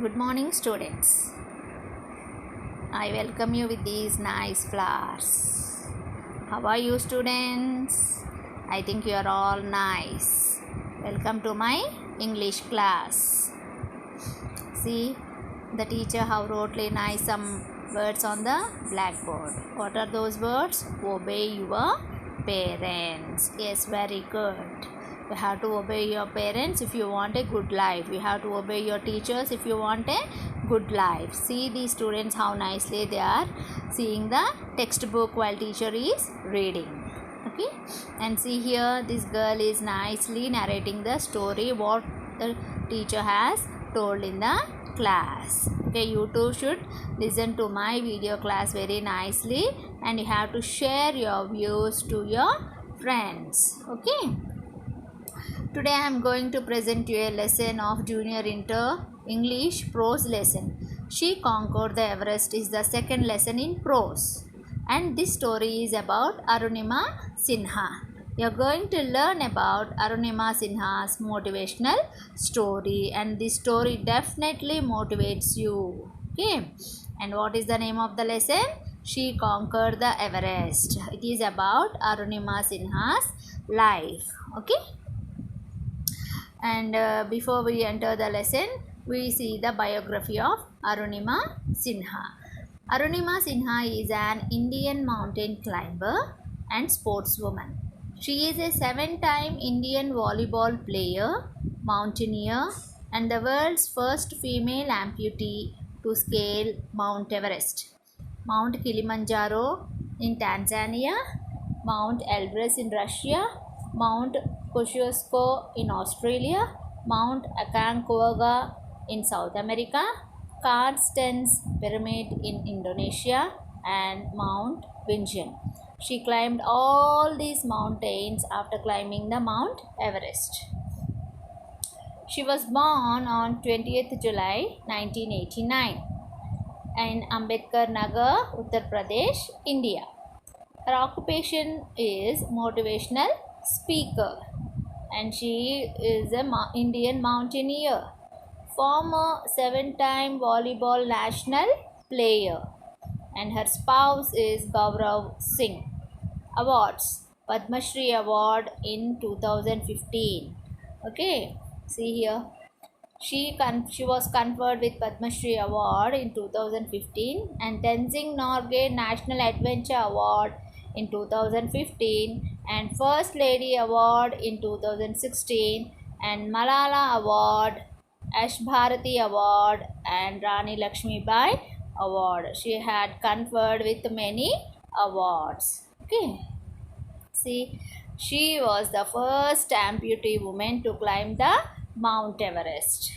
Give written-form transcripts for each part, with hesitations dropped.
Good morning, students. I welcome you with these nice flowers. How are you, students? I think you are all nice. Welcome to my English class. See, the teacher have wrote nice some words on the blackboard. What are those words? Obey your parents. Yes, very good. You have to obey your parents if you want a good life. You have to obey your teachers if you want a good life. See these students how nicely they are seeing the textbook while teacher is reading. Okay, and see here this girl is nicely narrating the story what the teacher has told in the class. Okay, you too should listen to my video class very nicely, and you have to share your views to your friends. Okay, today I am going to present you a lesson of Junior Inter English prose lesson. She Conquered the Everest is the second lesson in prose, and this story is about Arunima Sinha. You are going to learn about Arunima Sinha's motivational story, and this story definitely motivates you. Okay, and what is the name of the lesson? She Conquered the Everest. It is about Arunima Sinha's life. Okay, and before we enter the lesson, we see the biography of Arunima Sinha. Arunima Sinha is an Indian mountain climber and sportswoman. She is a 7-time Indian volleyball player, mountaineer, and the world's first female amputee to scale Mount Everest, Mount Kilimanjaro in Tanzania, Mount Elbrus in Russia, Mount Kosciuszko in Australia, Mount Aconcagua in South America, Carstensz Pyramid in Indonesia, and Mount Vinjan. She climbed all these mountains after climbing the Mount Everest. She was born on 20th July 1989 in Ambedkar Nagar, Uttar Pradesh, India. Her occupation is motivational speaker, and she is an Indian mountaineer, former 7-time volleyball national player, and her spouse is Gaurav Singh. Awards: Padma Shri Award in 2015. Okay, see here, she was conferred with Padma Shri Award in 2015 and Tenzing Norgay National Adventure Award in 2015 and First Lady Award in 2016 and Malala Award, Ash Bharati Award, and Rani Lakshmibai Award. She had conferred with many awards. Okay, see, she was the first amputee woman to climb the Mount Everest.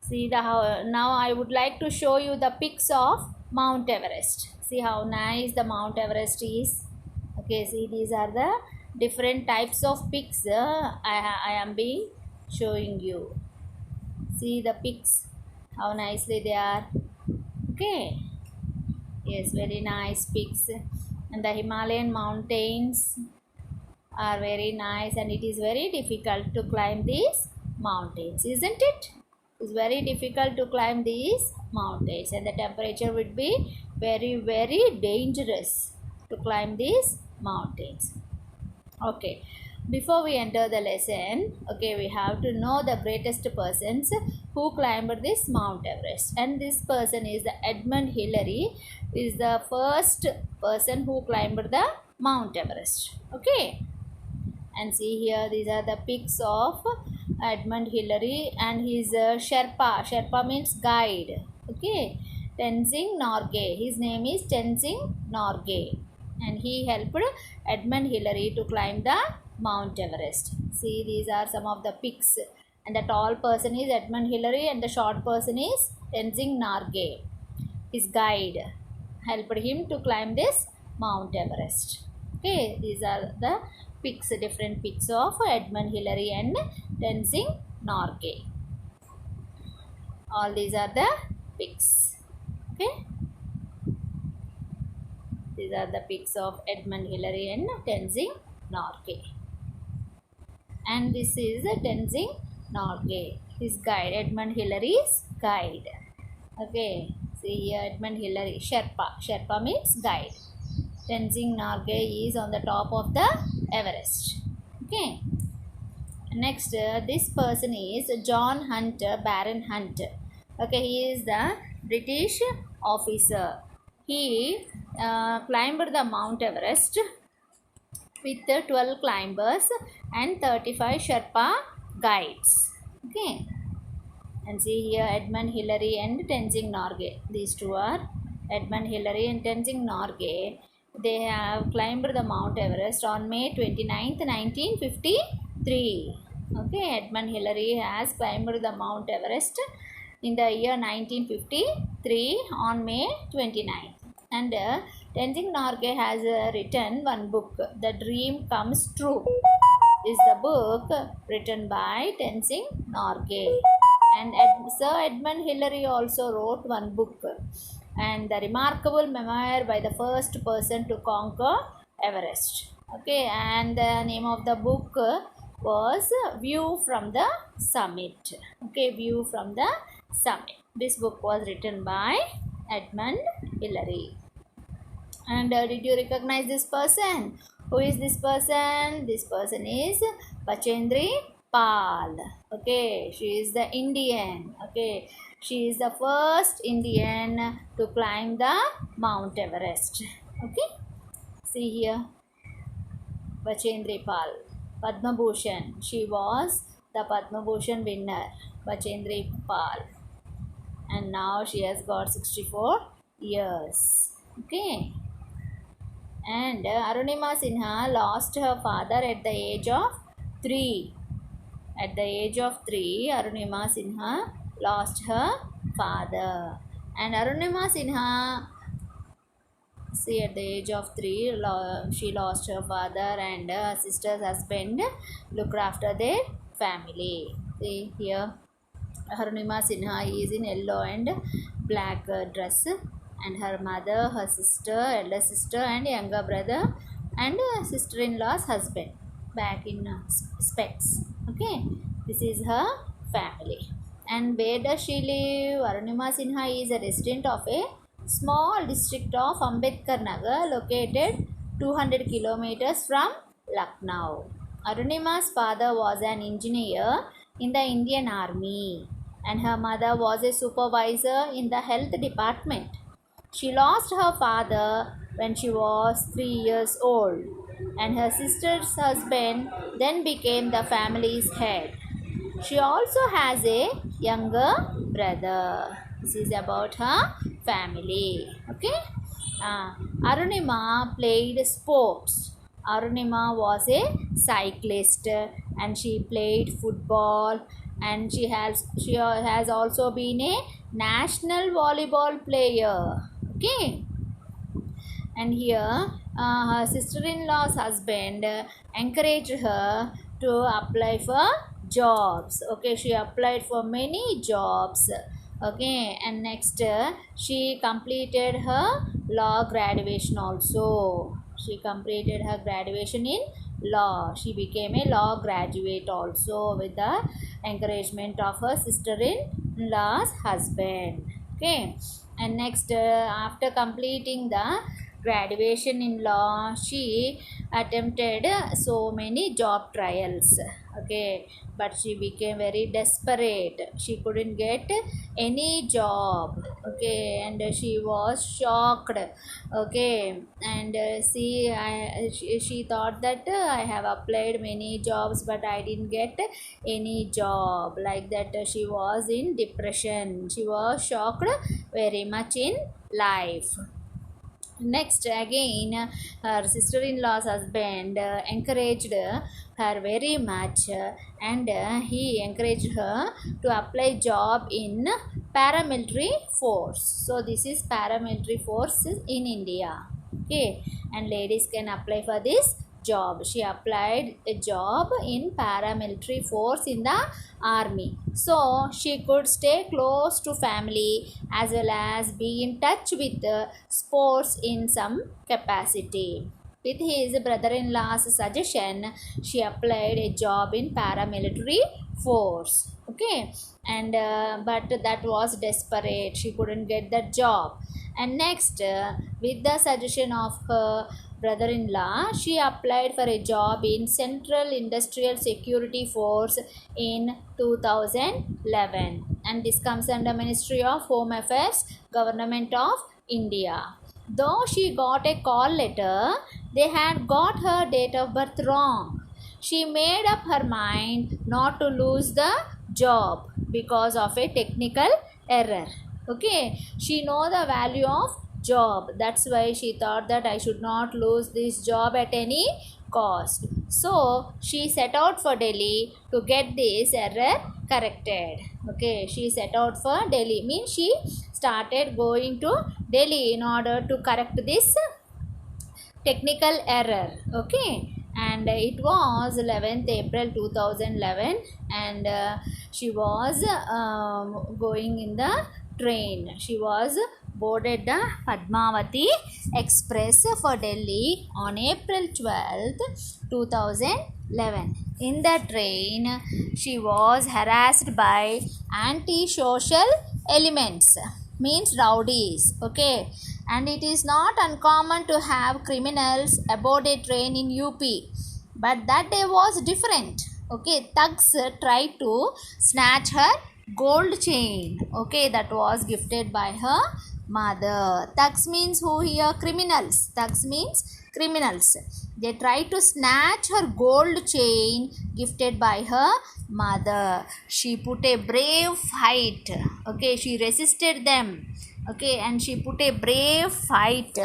See now I would like to show you the pics of Mount Everest. See how nice the Mount Everest is. Okay, see these are the different types of pics I am being showing you. See the pics, how nicely they are. Okay, yes, very nice pics. And the Himalayan mountains are very nice, and it is very difficult to climb these mountains, isn't it? It's very difficult to climb these mountains, and the temperature would be very dangerous to climb these mountains. Okay, before we enter the lesson, okay, we have to know the greatest persons who climbed this Mount Everest, and this person is the Edmund Hillary, is the first person who climbed the Mount Everest. Okay, and see here these are the pics of Edmund Hillary and his Sherpa means guide. Okay, Tenzing Norgay, his name is Tenzing Norgay, and he helped Edmund Hillary to climb the Mount Everest. See, these are some of the pics, and the tall person is Edmund Hillary and the short person is Tenzing Norgay. His guide helped him to climb this Mount Everest. Okay, these are the pics, different pics of Edmund Hillary and Tenzing Norgay. All these are the pics. Okay, these are the pics of Edmund Hillary and Tenzing Norgay. And this is Tenzing Norgay. his guide, Edmund Hillary's guide. Okay, see here Edmund Hillary, Sherpa. Sherpa means guide. Tenzing Norgay is on the top of the Everest. Okay. Next, this person is John Hunt, Baron Hunt. Okay, he is the British officer. He climbed the Mount Everest with 12 climbers and 35 Sherpa guides. Okay, and see here Edmund Hillary and Tenzing Norgay. These two are Edmund Hillary and Tenzing Norgay. They have climbed the Mount Everest on May 29th, 1953. Okay, Edmund Hillary has climbed the Mount Everest in the year 1953 on May 29th. And Tenzing Norgay has written one book, The Dream Comes True. Is the book written by Tenzing Norgay. And Sir Edmund Hillary also wrote one book, and the remarkable memoir by the first person to conquer Everest. Okay, and the name of the book was View from the Summit. Okay, View from the Summit. This book was written by Edmund Hillary. And did you recognize this person? Who is this person? This person is Bachendri Pal. Okay, she is the Indian. Okay, she is the first Indian to climb the Mount Everest. Okay, see here, Bachendri Pal, Padma Bhushan. She was the Padma Bhushan winner, Bachendri Pal, and now she has got 64 years. Okay. And Arunima Sinha lost her father at the age of 3. At the age of 3, Arunima Sinha lost her father. And Arunima Sinha, see, at the age of 3, she lost her father, and her sister's husband looked after their family. See here, Arunima Sinha is in yellow and black dress. And her mother, her sister, elder sister and younger brother and sister-in-law's husband back in specs. Okay, this is her family. And where does she live? Arunima Sinha is a resident of a small district of Ambedkar Nagar located 200 kilometers from Lucknow. Arunima's father was an engineer in the Indian Army and her mother was a supervisor in the health department. She lost her father when she was 3 years old, and her sister's husband then became the family's head. She also has a younger brother. This is about her family. Okay. Arunima played sports. Arunima was a cyclist and she played football, and she has also been a national volleyball player. Okay, and here her sister-in-law's husband encouraged her to apply for jobs. Okay, she applied for many jobs. Okay, and next she completed her law graduation also. She completed her graduation in law. She became a law graduate also with the encouragement of her sister-in-law's husband. Okay, and next after completing the graduation in law, she attempted so many job trials. Okay, but she became very desperate. She couldn't get any job. Okay, and she was shocked. Okay, and she thought that I have applied many jobs but I didn't get any job. Like that, she was in depression. She was shocked very much in life. Next, again, her sister-in-law's husband encouraged her very much, and he encouraged her to apply job in paramilitary force. So this is paramilitary force in India. Okay, and ladies can apply for this job. She applied a job in paramilitary force in the army, so she could stay close to family as well as be in touch with sports in some capacity. With his brother-in-law's suggestion, she applied a job in paramilitary force. Okay, and but that was desperate. She couldn't get that job. And next, with the suggestion of her brother-in-law, she applied for a job in Central Industrial Security Force in 2011, and this comes under Ministry of Home Affairs, Government of India. Though she got a call letter, they had got her date of birth wrong. She made up her mind not to lose the job because of a technical error. Okay, she know the value of job. That's why she thought that I should not lose this job at any cost. So she set out for Delhi to get this error corrected. Okay, she set out for Delhi, means she started going to Delhi in order to correct this technical error. Okay, and it was 11th April 2011, and she was going in the train. She was boarded the Padmavati Express for Delhi on April 12th 2011. In the train, she was harassed by anti-social elements, means rowdies. Okay, and it is not uncommon to have criminals aboard a train in UP, but that day was different. Okay, thugs tried to snatch her gold chain. Okay, that was gifted by her mother. Thugs means who here? Criminals. Thugs means criminals. They tried to snatch her gold chain gifted by her mother. She put a brave fight. Okay, she resisted them. Okay, and she put a brave fight,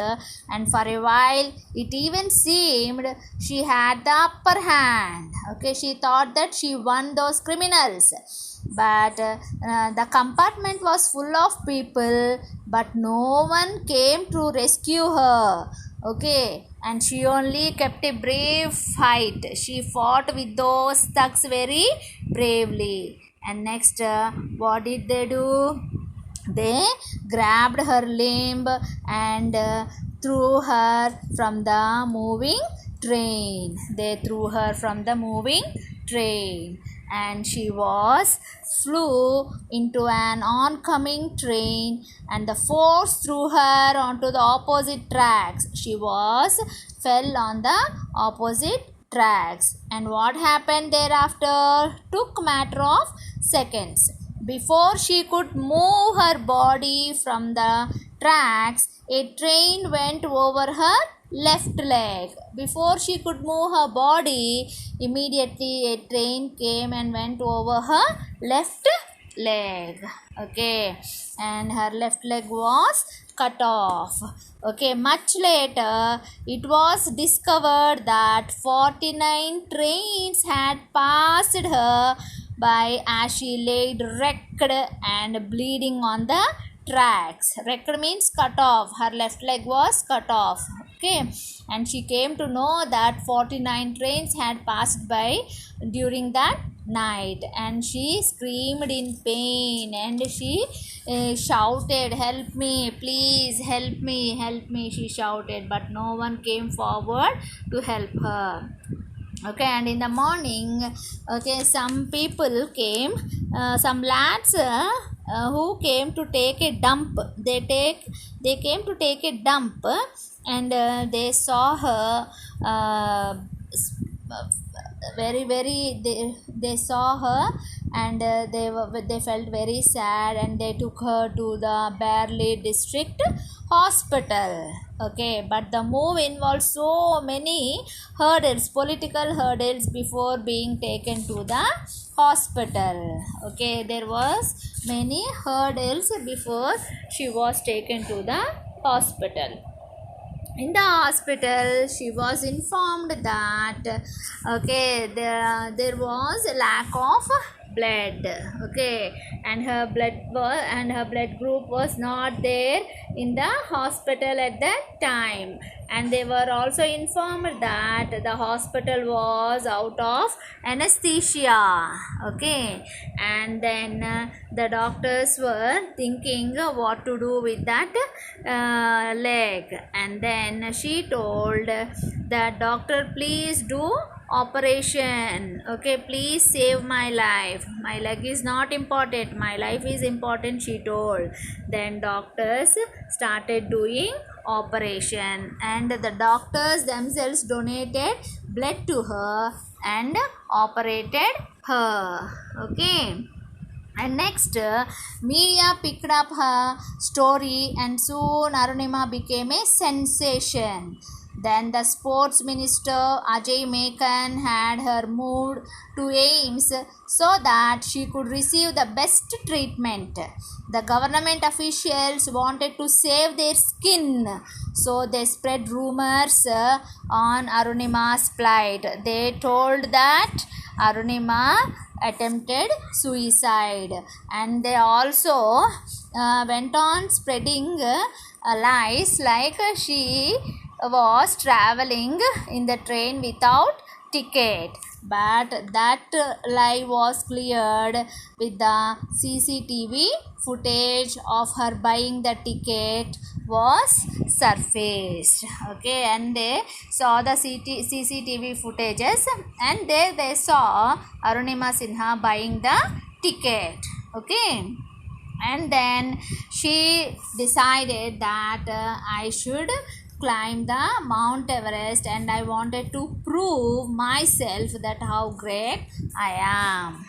and for a while it even seemed she had the upper hand. Okay, she thought that she won those criminals, but the compartment was full of people, but no one came to rescue her. Okay, and she only kept a brave fight. She fought with those thugs very bravely. And next, what did they do? They grabbed her limb and threw her from the moving train. They threw her from the moving train, and she was flew into an oncoming train, and the force threw her onto the opposite tracks. She was fell on the opposite tracks. And what happened thereafter took matter of seconds. Before she could move her body from the tracks, a train went over her left leg. Before she could move her body, immediately a train came and went over her left leg. Okay, and her left leg was cut off. Okay, much later it was discovered that 49 trains had passed her by as she laid wrecked and bleeding on the tracks. Wrecked means cut off. Her left leg was cut off. Okay, and she came to know that 49 trains had passed by during that night, and she screamed in pain, and she shouted, "Help me, please help me, help me," she shouted, but no one came forward to help her. Okay, and in the morning, okay, some people came, some lads who came to take a dump. They came to take a dump, and they saw her very they saw her, and they felt very sad, and they took her to the Barley district hospital. Okay, but the move involved so many hurdles, political hurdles, before being taken to the hospital. Okay, there was many hurdles before she was taken to the hospital. In the hospital, she was informed that okay, there was a lack of blood. Okay, and her blood group was not there in the hospital at that time, and they were also informed that the hospital was out of anesthesia. Okay, and then the doctors were thinking what to do with that leg, and then she told the doctor, "Please do operation. Okay, please save my life. My leg is not important. My life is important, she told. Then doctors started doing operation, and the doctors themselves donated blood to her and operated her. Okay. And next, media picked up her story, and soon Arunima became a sensation. Then the sports minister Ajay Mekan had her moved to AIMS so that she could receive the best treatment. The government officials wanted to save their skin, so they spread rumors on Arunima's plight. They told that Arunima attempted suicide, and they also went on spreading lies like she was traveling in the train without ticket, but that lie was cleared with the CCTV footage of her buying the ticket was surfaced. Okay, and they saw the CCTV footages, and there they saw Arunima Sinha buying the ticket. Okay, and then she decided that I should climb the Mount Everest, and I wanted to prove myself that how great I am.